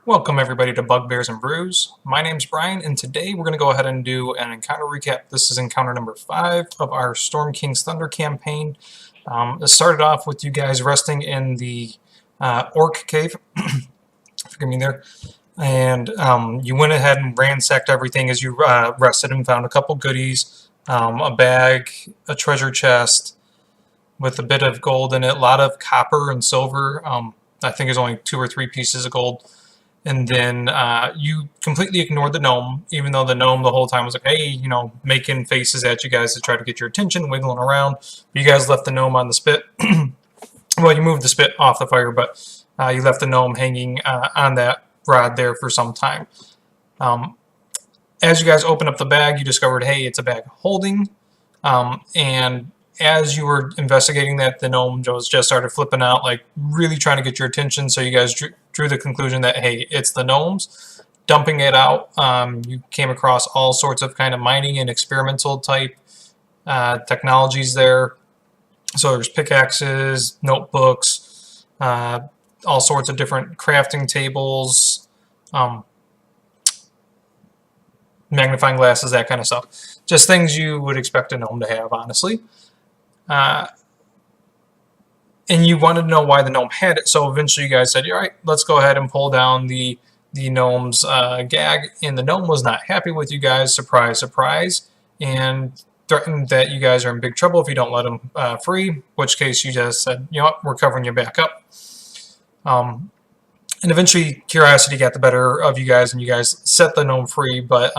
Welcome everybody to Bugbears and Brews. My name's Brian, and today we're going to go ahead and do an encounter recap. This is encounter number 5 of our Storm King's Thunder campaign. It started off with you guys resting in the Orc Cave, forgive me there, and you went ahead and ransacked everything as you rested and found a couple goodies, a bag, a treasure chest with a bit of gold in it, a lot of copper and silver. I think there's only 2 or 3 pieces of gold. And then you completely ignored the gnome, even though the gnome the whole time was like, hey, you know, making faces at you guys to try to get your attention, wiggling around. You guys left the gnome on the spit. Well, you moved the spit off the fire, but you left the gnome hanging on that rod there for some time. As you guys opened up the bag, you discovered, hey, it's a bag of holding. And as you were investigating that, the gnome just started flipping out, like really trying to get your attention. So you guys drew the conclusion that, hey, it's the gnomes. Dumping it out, you came across all sorts of kind of mining and experimental type technologies there. So there's pickaxes, notebooks, all sorts of different crafting tables, magnifying glasses, that kind of stuff. Just things you would expect a gnome to have, honestly. And you wanted to know why the gnome had it, so eventually you guys said, all right, let's go ahead and pull down the gnome's gag, and the gnome was not happy with you guys, surprise, surprise, and threatened that you guys are in big trouble if you don't let him free, in which case you just said, you know what, we're covering you back up. And eventually curiosity got the better of you guys, and you guys set the gnome free, but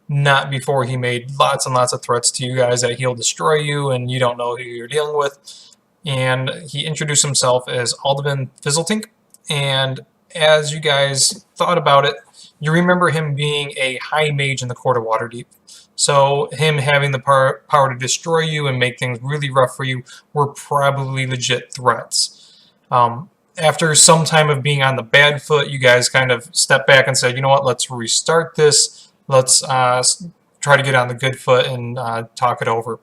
not before he made lots and lots of threats to you guys that he'll destroy you and you don't know who you're dealing with. And he introduced himself as Alderman Fizzletink, and as you guys thought about it, you remember him being a high mage in the Court of Waterdeep. So him having the power to destroy you and make things really rough for you were probably legit threats. After some time of being on the bad foot, you guys kind of stepped back and said, you know what, let's restart this. Let's try to get on the good foot and talk it over.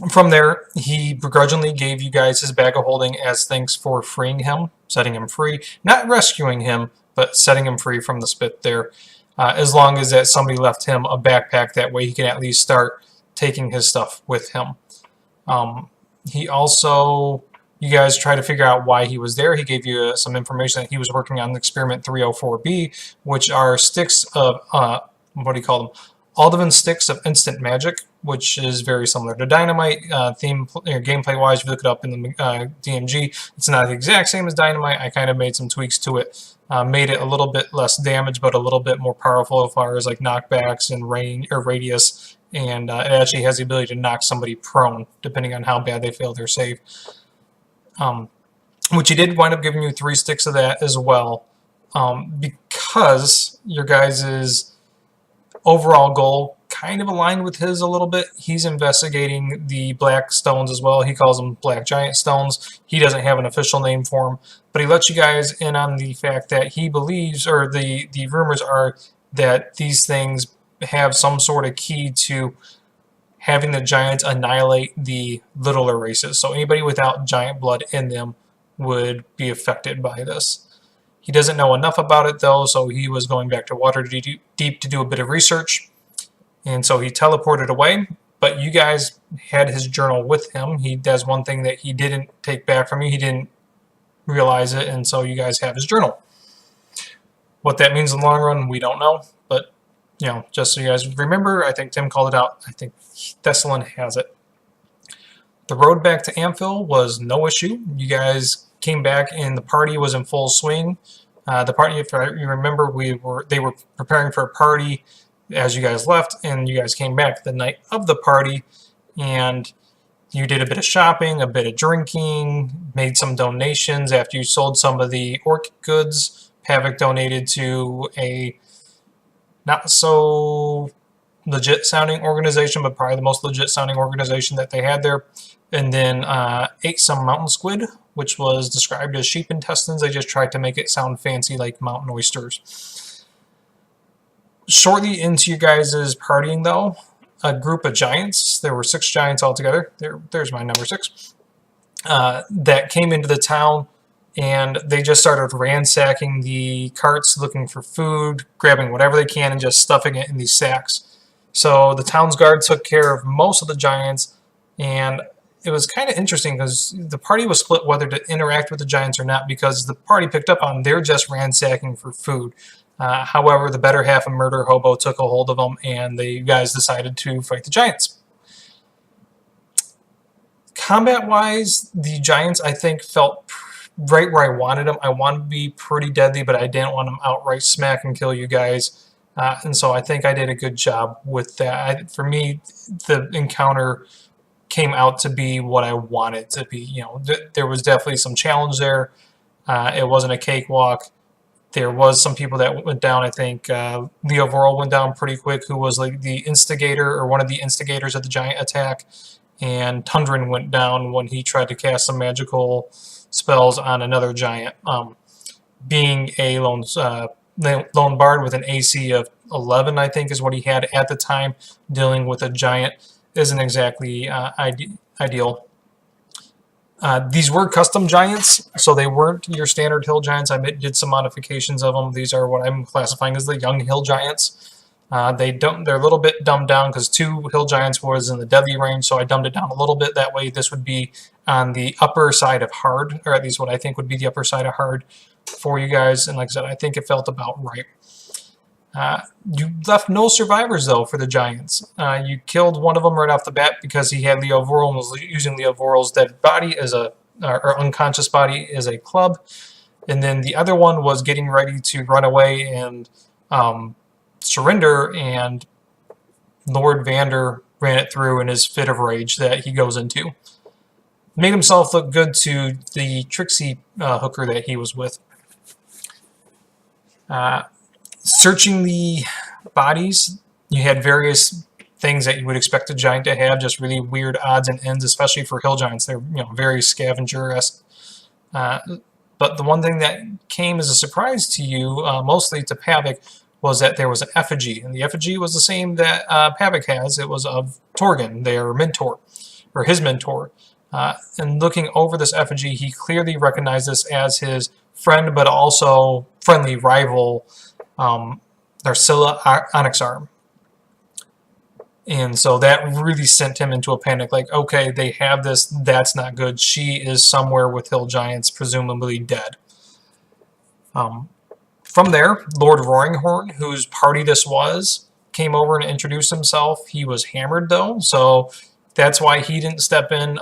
From there, he begrudgingly gave you guys his bag of holding as thanks for freeing him, setting him free. Not rescuing him, but setting him free from the spit there. As long as that somebody left him a backpack, that way he can at least start taking his stuff with him. He also, you guys try to figure out why he was there. He gave you some information that he was working on Experiment 304B, which are sticks of, what do you call them? Alderman sticks of instant magic, which is very similar to dynamite. Gameplay-wise, if you look it up in the DMG, it's not the exact same as dynamite. I kind of made some tweaks to it, made it a little bit less damage, but a little bit more powerful as far as like knockbacks and radius. And it actually has the ability to knock somebody prone, depending on how bad they fail their save. Which he did wind up giving you 3 sticks of that as well, because your guys' overall goal kind of aligned with his a little bit. He's investigating the black stones as well. He calls them black giant stones. He doesn't have an official name for them, but he lets you guys in on the fact that he believes, or the rumors are that these things have some sort of key to having the giants annihilate the littler races. So anybody without giant blood in them would be affected by this. He doesn't know enough about it, though, so he was going back to Waterdeep to do a bit of research. And so he teleported away, but you guys had his journal with him. He does one thing that he didn't take back from you. He didn't realize it, and so you guys have his journal. What that means in the long run, we don't know, but, you know, just so you guys remember, I think Tim called it out. I think Thessalon has it. The road back to Amphil was no issue. You guys came back and the party was in full swing. The party, if you remember, they were preparing for a party as you guys left, and you guys came back the night of the party, and you did a bit of shopping, a bit of drinking, made some donations after you sold some of the orc goods. Havoc donated to a not so legit sounding organization, but probably the most legit sounding organization that they had there. And then ate some mountain squid, which was described as sheep intestines. They just tried to make it sound fancy like mountain oysters. Shortly into you guys' partying, though, a group of giants, there were 6 giants altogether, there's my number 6, that came into the town and they just started ransacking the carts looking for food, grabbing whatever they can and just stuffing it in these sacks. So the town's guard took care of most of the giants, and it was kind of interesting because the party was split whether to interact with the giants or not, because the party picked up on they're just ransacking for food. However, the better half of Murder Hobo took a hold of them, and the guys decided to fight the giants. Combat-wise, the giants, I think, felt right where I wanted them. I wanted to be pretty deadly, but I didn't want them outright smack and kill you guys. And so I think I did a good job with that. For me, the encounter came out to be what I wanted to be. You know, there was definitely some challenge there. It wasn't a cakewalk. There was some people that went down. I think Leo Vorl went down pretty quick, who was like the instigator or one of the instigators of the giant attack. And Tundran went down when he tried to cast some magical spells on another giant. Being a lone bard with an AC of 11, I think, is what he had at the time, dealing with a giant isn't exactly ideal. These were custom giants, so they weren't your standard hill giants. I did some modifications of them. These are what I'm classifying as the young hill giants. They're a little bit dumbed down because 2 hill giants was in the deadly range, so I dumbed it down a little bit. That way this would be on the upper side of hard, or at least what I think would be the upper side of hard for you guys. And like I said, I think it felt about right. You left no survivors, though, for the giants. You killed one of them right off the bat because he had Leo Vorl and was using Leo Vorl's dead body as or unconscious body as a club. And then the other one was getting ready to run away and surrender, and Lord Vander ran it through in his fit of rage that he goes into. Made himself look good to the Trixie hooker that he was with. Searching the bodies, you had various things that you would expect a giant to have, just really weird odds and ends, especially for hill giants. They're very scavenger-esque. But the one thing that came as a surprise to you, mostly to Pavik, was that there was an effigy, and the effigy was the same that Pavik has. It was of Torgan, their mentor, or his mentor. And looking over this effigy, he clearly recognized this as his friend, but also friendly rival, Narcilla Onyxarm. And so that really sent him into a panic, like, okay, they have this, that's not good. She is somewhere with hill giants, presumably dead. From there, Lord Roaringhorn, whose party this was, came over and introduced himself. He was hammered, though, so that's why he didn't step in.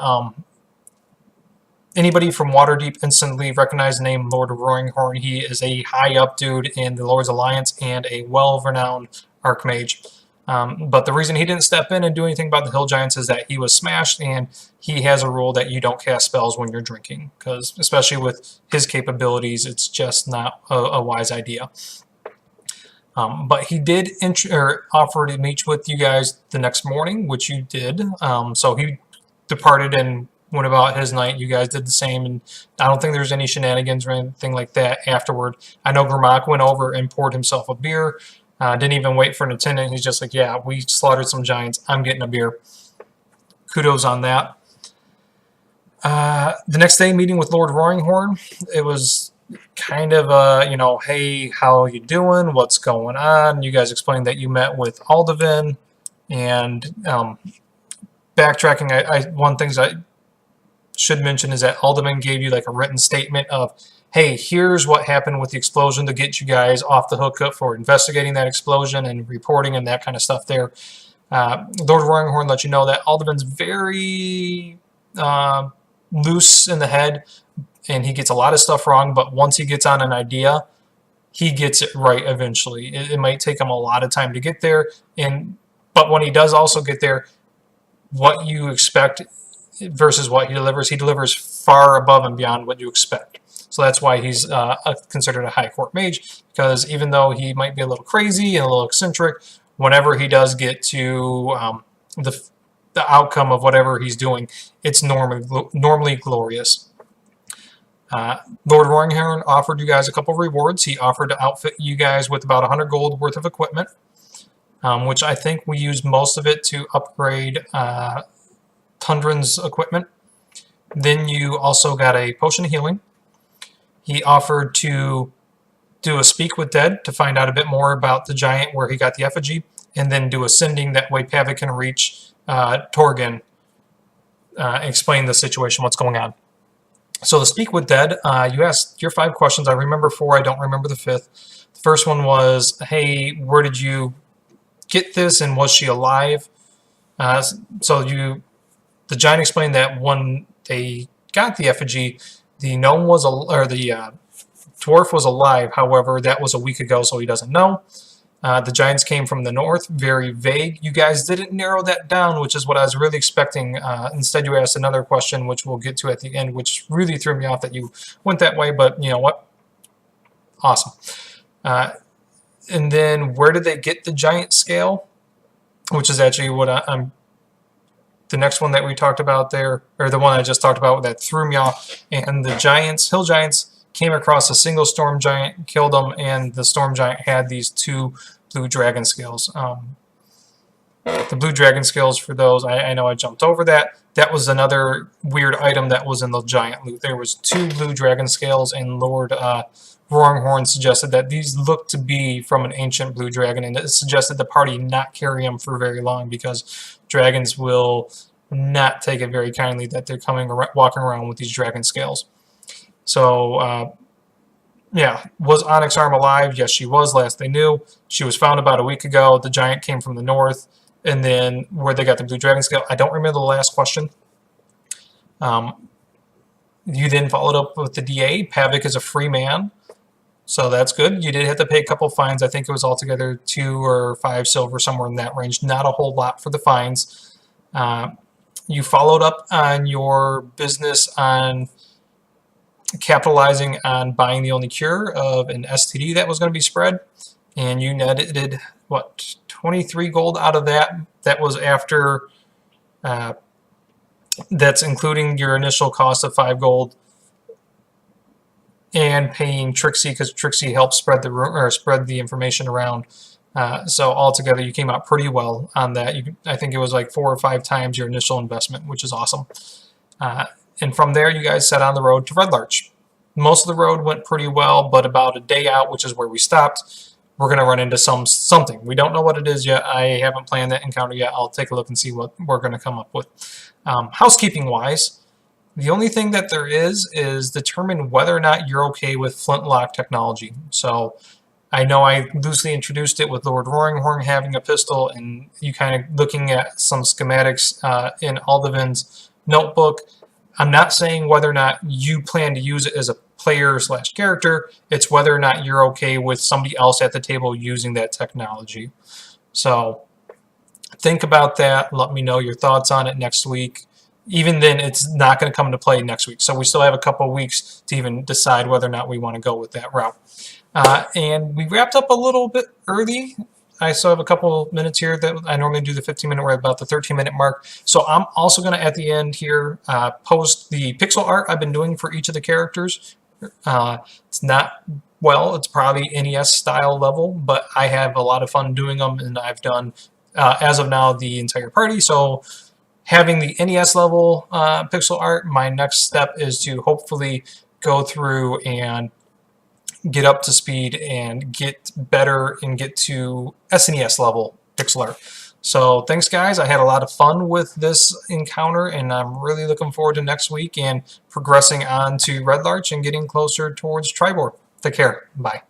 Anybody from Waterdeep instantly recognized the name Lord Roaringhorn. He is a high-up dude in the Lord's Alliance and a well-renowned Archmage. But the reason he didn't step in and do anything about the hill giants is that he was smashed, and he has a rule that you don't cast spells when you're drinking, because especially with his capabilities, it's just not a wise idea. But he did offer to meet with you guys the next morning, which you did. So he departed and went about his night. You guys did the same, and I don't think there's any shenanigans or anything like that afterward. I know Grimach went over and poured himself a beer. Didn't even wait for an attendant. He's just like, yeah, we slaughtered some giants. I'm getting a beer. Kudos on that. The next day, meeting with Lord Roaringhorn, it was kind of hey, how you doing? What's going on? You guys explained that you met with Aldervin, and backtracking, one thing I should mention is that Alderman gave you like a written statement of, hey, here's what happened with the explosion to get you guys off the hook for investigating that explosion and reporting and that kind of stuff there. Lord Roaringhorn let you know that Alderman's very loose in the head, and he gets a lot of stuff wrong, but once he gets on an idea, he gets it right eventually. It might take him a lot of time to get there, but when he does also get there, what you expect versus what he delivers far above and beyond what you expect. So that's why he's considered a high court mage, because even though he might be a little crazy and a little eccentric, whenever he does get to the outcome of whatever he's doing, it's normally glorious. Lord Roaringhorn offered you guys a couple of rewards. He offered to outfit you guys with about 100 gold worth of equipment, which I think we used most of it to upgrade Tundran's equipment. Then you also got a potion of healing. he offered to do a speak with Dead to find out a bit more about the giant where he got the effigy, and then do a sending, that way Pavic can reach Torgen, explain the situation, what's going on. So the speak with Dead, you asked your 5 questions. I remember 4, I don't remember the 5th. The first one was, hey, where did you get this, and was she alive? The giant explained that when they got the effigy, the gnome was, or the dwarf was alive. However, that was a week ago, so he doesn't know. The giants came from the north, very vague. You guys didn't narrow that down, which is what I was really expecting. Instead, you asked another question, which we'll get to at the end, which really threw me off that you went that way, but you know what? Awesome. And then where did they get the giant scale? Which is actually what I'm the next one that we talked about there, or the one I just talked about that threw me off. And the giants, hill giants, came across a single storm giant, killed them, and the storm giant had these 2 blue dragon scales. The blue dragon scales, for those, I know I jumped over that. That was another weird item that was in the giant loot. There was 2 blue dragon scales, and Lord Roaring Horn suggested that these looked to be from an ancient blue dragon, and it suggested the party not carry them for very long because dragons will not take it very kindly that they're walking around with these dragon scales. So, yeah, was Onyx Arm alive? Yes, she was, last they knew. She was found about a week ago. The giant came from the north. And then where they got the blue dragon scale, I don't remember the last question. You then followed up with the DA. Pavic is a free man, so that's good. You did have to pay a couple fines. I think it was altogether 2 or 5 silver, somewhere in that range. Not a whole lot for the fines. You followed up on your business on capitalizing on buying the only cure of an STD that was going to be spread, and you netted, what, 23 gold out of that. That was after, that's including your initial cost of 5 gold and paying Trixie, because Trixie helped spread the information around. So altogether, you came out pretty well on that. I think it was like 4 or 5 times your initial investment, which is awesome. And from there, you guys set on the road to Red Larch. Most of the road went pretty well, but about a day out, which is where we stopped, we're going to run into something. We don't know what it is yet. I haven't planned that encounter yet. I'll take a look and see what we're going to come up with. Housekeeping-wise, the only thing that there is determine whether or not you're okay with flintlock technology. So I know I loosely introduced it with Lord Roaring Horn having a pistol, and you kind of looking at some schematics in Aldevin's notebook. I'm not saying whether or not you plan to use it as a player/character. It's whether or not you're okay with somebody else at the table using that technology. So think about that. Let me know your thoughts on it next week. Even then, it's not going to come into play next week. So we still have a couple of weeks to even decide whether or not we want to go with that route. And we wrapped up a little bit early. I still have a couple of minutes here. That I normally do the 15-minute. We're at about the 13-minute mark. So I'm also going to, at the end here, post the pixel art I've been doing for each of the characters. It's not, well, it's probably NES style level, but I have a lot of fun doing them, and I've done, as of now, the entire party. So having the NES level pixel art, my next step is to hopefully go through and get up to speed and get better and get to SNES level pixel art. So thanks, guys. I had a lot of fun with this encounter, and I'm really looking forward to next week and progressing on to Red Larch and getting closer towards Tribord. Take care. Bye.